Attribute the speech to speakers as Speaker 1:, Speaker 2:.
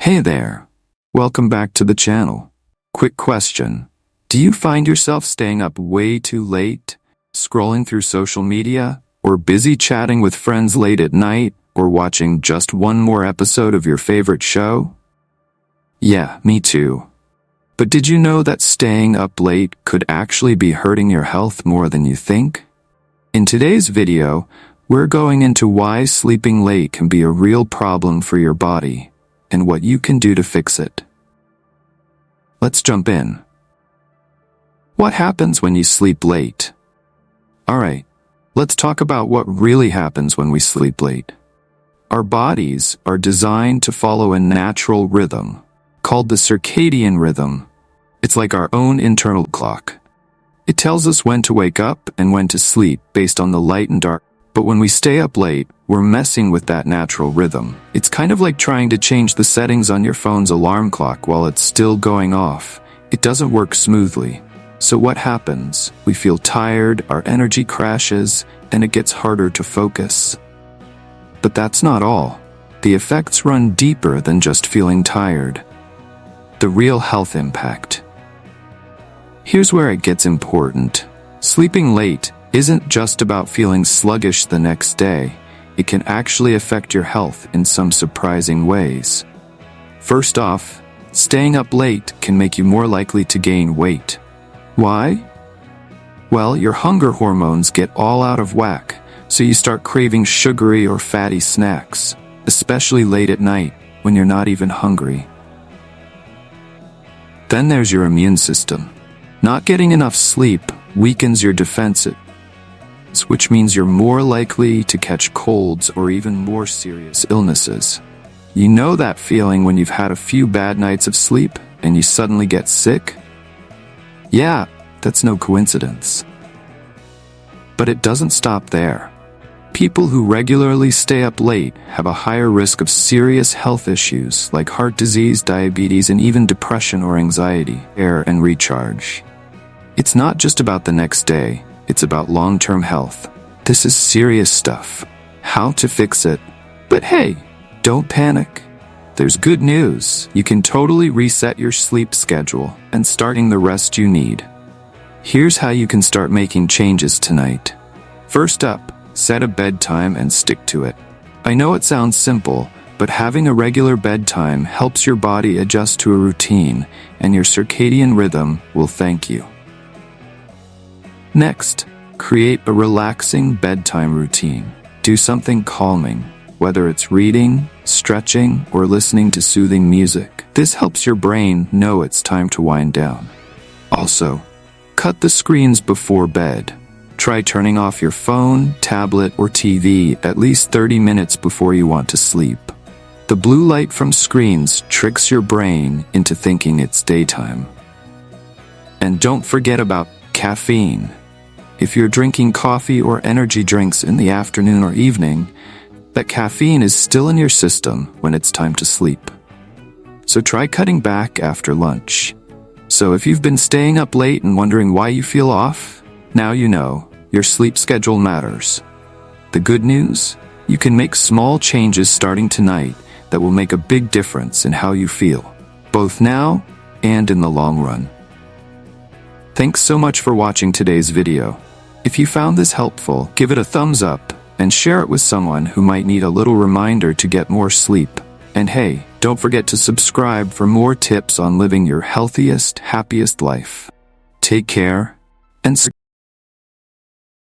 Speaker 1: Hey there. Welcome back to the channel. Quick question. Do you find yourself staying up way too late, scrolling through social media, or busy chatting with friends late at night, or watching just one more episode of your favorite show? Yeah, me too. But did you know that staying up late could actually be hurting your health more than you think? In today's video, we're going into why sleeping late can be a real problem for your body and what you can do to fix it. Let's jump in. What happens when you sleep late? Alright, let's talk about what really happens when we sleep late. Our bodies are designed to follow a natural rhythm called the circadian rhythm. It's like our own internal clock. It tells us when to wake up and when to sleep based on the light and dark. But when we stay up late, we're messing with that natural rhythm. It's kind of like trying to change the settings on your phone's alarm clock while it's still going off. It doesn't work smoothly. So what happens? We feel tired, our energy crashes, and it gets harder to focus. But that's not all. The effects run deeper than just feeling tired. The real health impact. Here's where it gets important. Sleeping late isn't just about feeling sluggish the next day. It can actually affect your health in some surprising ways. First off, staying up late can make you more likely to gain weight. Why? Well, your hunger hormones get all out of whack, so you start craving sugary or fatty snacks, especially late at night when you're not even hungry. Then there's your immune system. Not getting enough sleep weakens your defenses, which means you're more likely to catch colds or even more serious illnesses. You know that feeling when you've had a few bad nights of sleep and you suddenly get sick? Yeah, that's no coincidence. But it doesn't stop there. People who regularly stay up late have a higher risk of serious health issues like heart disease, diabetes, and even depression or anxiety. Air and recharge. It's not just about the next day. It's about long-term health. This is serious stuff. How to fix it. But hey, don't panic. There's good news. You can totally reset your sleep schedule and starting the rest you need. Here's how you can start making changes tonight. First up, set a bedtime and stick to it. I know it sounds simple, but having a regular bedtime helps your body adjust to a routine, and your circadian rhythm will thank you. Next, create a relaxing bedtime routine. Do something calming, whether it's reading, stretching, or listening to soothing music. This helps your brain know it's time to wind down. Also, cut the screens before bed. Try turning off your phone, tablet, or TV at least 30 minutes before you want to sleep. The blue light from screens tricks your brain into thinking it's daytime. And don't forget about caffeine. If you're drinking coffee or energy drinks in the afternoon or evening, that caffeine is still in your system when it's time to sleep. So try cutting back after lunch. So if you've been staying up late and wondering why you feel off, now you know, your sleep schedule matters. The good news? You can make small changes starting tonight that will make a big difference in how you feel, both now and in the long run. Thanks so much for watching today's video. If you found this helpful, give it a thumbs up and share it with someone who might need a little reminder to get more sleep. And hey, don't forget to subscribe for more tips on living your healthiest, happiest life. Take care and